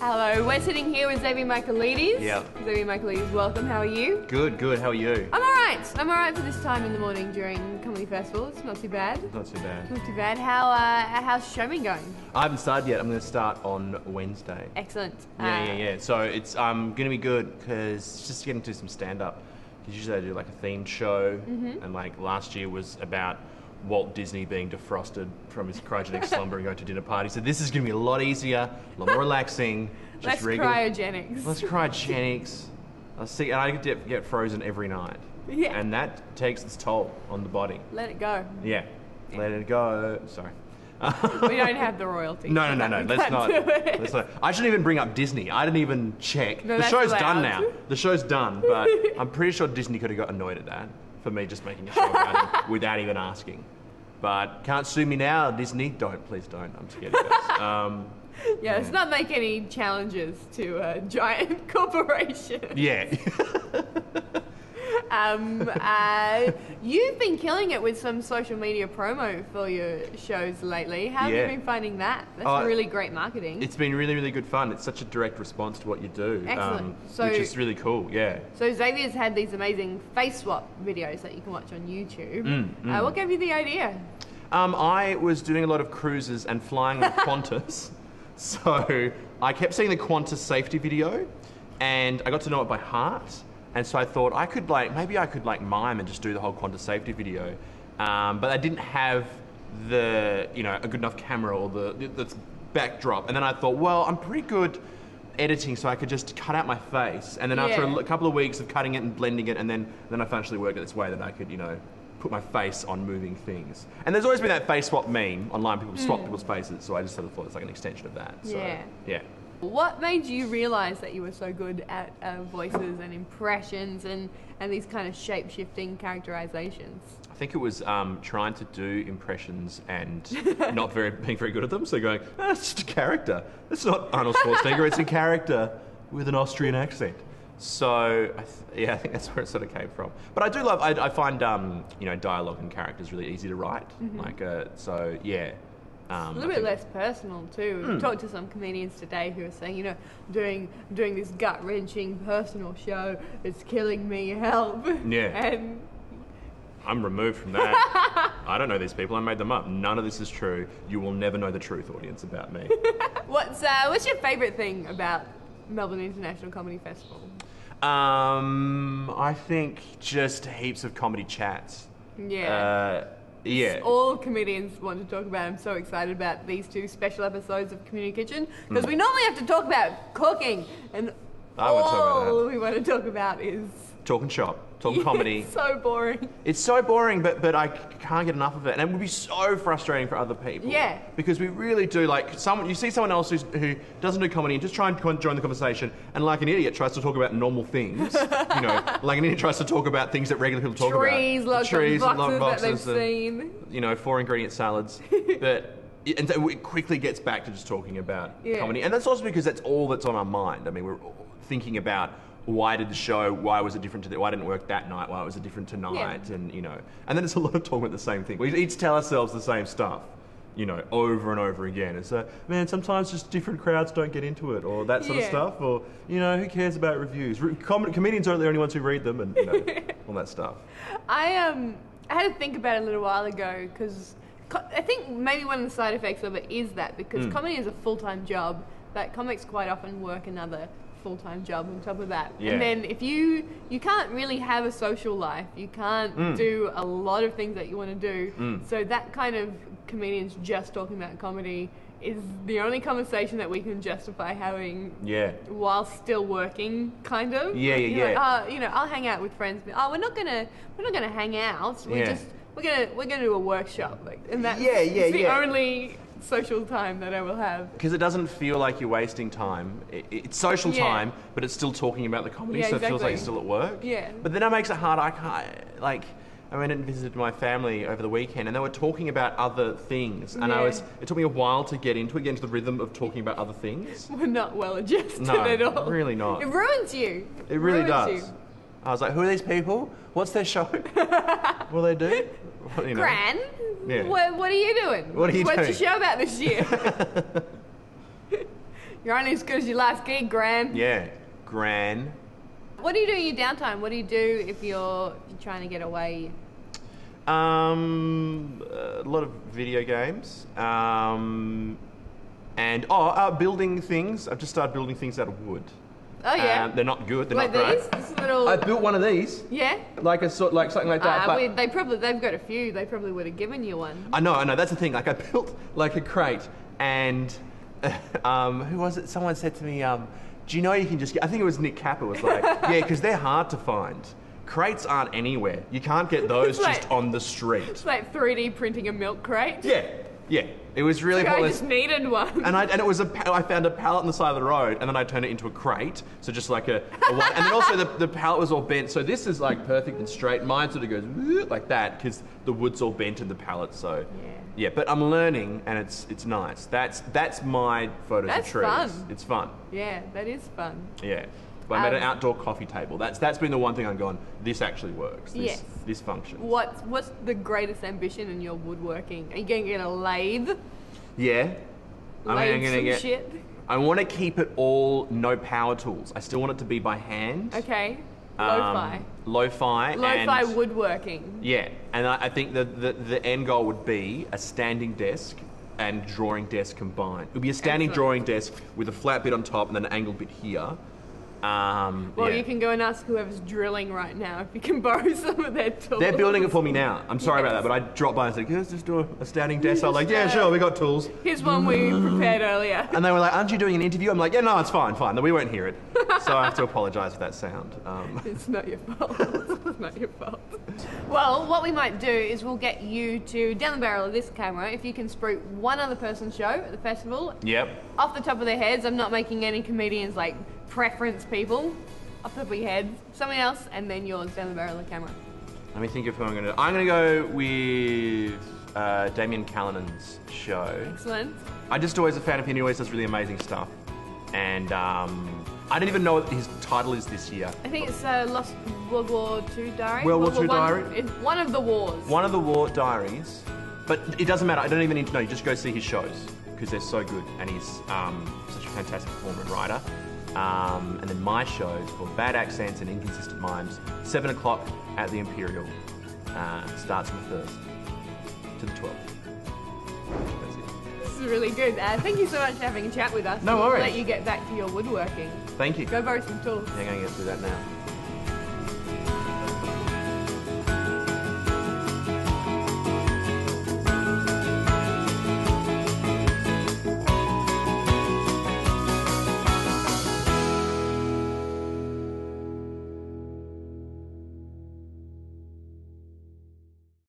Hello, we're sitting here with Xavier Michaelides. Yeah. Xavier Michaelides, welcome. How are you? Good, good. How are you? I'm alright. I'm alright for this time in the morning during comedy festival. It's not too bad. Not too bad. Not too bad. How's showing going? I haven't started yet. I'm going to start on Wednesday. Excellent. Yeah. So it's going to be good because it's just getting to some stand-up. Because usually I do like a themed show, and like last year was about Walt Disney being defrosted from his cryogenic slumber and going to dinner party. So this is going to be a lot easier, a lot more relaxing. Less cryogenics. Less cryogenics. And I get frozen every night. Yeah. And that takes its toll on the body. Let it go. Yeah. Let it go. Sorry. We don't have the royalty. No. Let's not. I shouldn't even bring up Disney. I didn't even check. No, the show's done allowed. now. The show's done, but I'm pretty sure Disney could have got annoyed at that for me just making a show about him without even asking. But can't sue me now, Disney. Please don't. I'm scared of this. Yeah, let's not make any challenges to a giant corporation. Yeah. You've been killing it with some social media promo for your shows lately. How have you been finding that? That's really great marketing. It's been really, really good fun. It's such a direct response to what you do. Excellent. Which is really cool, yeah. So Xavier's had these amazing face swap videos that you can watch on YouTube. What gave you the idea? I was doing a lot of cruises and flying with Qantas. So I kept seeing the Qantas safety video and I got to know it by heart. And so I thought maybe I could mime and just do the whole Qantas safety video. But I didn't have a good enough camera or the backdrop. And then I thought, well, I'm pretty good editing, so I could just cut out my face. And then after a couple of weeks of cutting it and blending it, and then I financially worked it this way that I could, put my face on moving things. And there's always been that face swap meme online. People swap people's faces, so I just sort of thought it's like an extension of that. So, yeah. What made you realise that you were so good at voices and impressions and these kind of shape-shifting characterizations? I think it was trying to do impressions and not being very good at them. So going, it's just a character. It's not Arnold Schwarzenegger. It's a character with an Austrian accent. So I think that's where it sort of came from. But I do love. I find dialogue and characters really easy to write. So yeah. A little bit less personal too. We've talked to some comedians today who are saying, doing this gut-wrenching personal show, it's killing me, help. Yeah. And I'm removed from that. I don't know these people. I made them up. None of this is true. You will never know the truth, audience, about me. What's your favourite thing about Melbourne International Comedy Festival? I think just heaps of comedy chats. Yeah. Yeah. All comedians want to talk about. I'm so excited about these two special episodes of Community Kitchen because we normally have to talk about cooking, and all we want to talk about is talking shop, talking comedy. It's so boring. It's so boring, but I can't get enough of it, and it would be so frustrating for other people. Yeah. Because we really do you see someone else who doesn't do comedy and just try and join the conversation, and like an idiot tries to talk about normal things. Like an idiot tries to talk about things that regular people talk about. Trees, lots of boxes that they've seen. 4-ingredient salads, but. And so it quickly gets back to just talking about comedy, and that's also because that's all that's on our mind. I mean, we're thinking about why did the show, why was it different why didn't it work that night, why was it different tonight, and and then it's a lot of talking about the same thing. We each tell ourselves the same stuff, over and over again. It's sometimes just different crowds don't get into it, or that sort of stuff, or who cares about reviews? Comedians aren't the only ones who read them, and all that stuff. I had to think about it a little while ago because I think maybe one of the side effects of it is that because comedy is a full-time job, that comics quite often work another full-time job on top of that. Yeah. And then if you can't really have a social life, you can't do a lot of things that you want to do. So that kind of comedians just talking about comedy is the only conversation that we can justify having while still working, kind of. I'll hang out with friends, but we're not gonna hang out. We're gonna do a workshop, and that's the only social time that I will have. Because it doesn't feel like you're wasting time. It's social time, but it's still talking about the comedy, so it feels like you're still at work. Yeah. But then that makes it hard. I went and visited my family over the weekend, and they were talking about other things, and it took me a while to get into the rhythm of talking about other things. We're not well adjusted at all. No, really not. It ruins you. It really does. I was like, who are these people? What's their show? What do they do? Gran, what are you doing? What are you doing? What's your show about this year? You're only as good as your last gig, Gran. Yeah, Gran. What do you do in your downtime? What do you do if you're trying to get away? A lot of video games. And building things. I've just started building things out of wood. Oh yeah. They're not good. They're Like not great. this little. I built one of these. Yeah. Like something like that. But They've got a few. They probably would have given you one. I know. That's the thing. Like I built like a crate, and who was it? Someone said to me, "Do you know you can just get?" I think it was Nick Capper was like, "Yeah, because they're hard to find. Crates aren't anywhere. You can't get those just on the street." It's like 3D printing a milk crate. Yeah. It was really I pointless. just needed one. And it was I found a pallet on the side of the road, and then I turned it into a crate. So just like a one. And then also the pallet was all bent. So this is like perfect and straight. Mine sort of goes like that because the wood's all bent in the pallet. So yeah. But I'm learning, and it's nice. That's my photos of trees. Fun. It's fun. Yeah, that is fun. Yeah. But I made an outdoor coffee table. That's been the one thing I'm going, this actually works. This functions. What's the greatest ambition in your woodworking? Are you going to get a lathe? Yeah. Shit? I want to keep it all no power tools. I still want it to be by hand. Okay. Lo-fi. Lo-fi and woodworking. Yeah. And I think the end goal would be a standing desk and drawing desk combined. It would be a standing drawing desk with a flat bit on top and then an angled bit here. You can go and ask whoever's drilling right now if you can borrow some of their tools. They're building it for me now. I'm sorry about that, but I dropped by and said, let's just do a standing desk. I was like, yeah, sure, we got tools. Here's one we prepared earlier. And they were like, aren't you doing an interview? I'm like, yeah, no, it's fine. We won't hear it. So I have to apologise for that sound. It's not your fault. It's not your fault. Well, what we might do is we'll get you to, down the barrel of this camera, if you can spruik one other person's show at the festival. Yep. Off the top of their heads. I'm not making any comedians like preference people. Off the top of your head. Something else, and then yours down the barrel of the camera. Let me think of who I'm going to do. I'm going to go with Damien Callinan's show. Excellent. I'm just always a fan of him. He always does really amazing stuff. And I don't even know what his title is this year. I think it's Lost World War II Diary. World War II Diary? It's one of the wars. One of the war diaries. But it doesn't matter. I don't even need to know. You just go see his shows because they're so good. And he's such a fantastic performer and writer. And then my shows called Bad Accents and Inconsistent Mimes, 7 o'clock at the Imperial. Starts on the 1st to the 12th. That's it. This is really good. Thank you so much for having a chat with us. No worries. We'll let you get back to your woodworking. Thank you. Go borrow some tools. Yeah, I'm going to get through that now.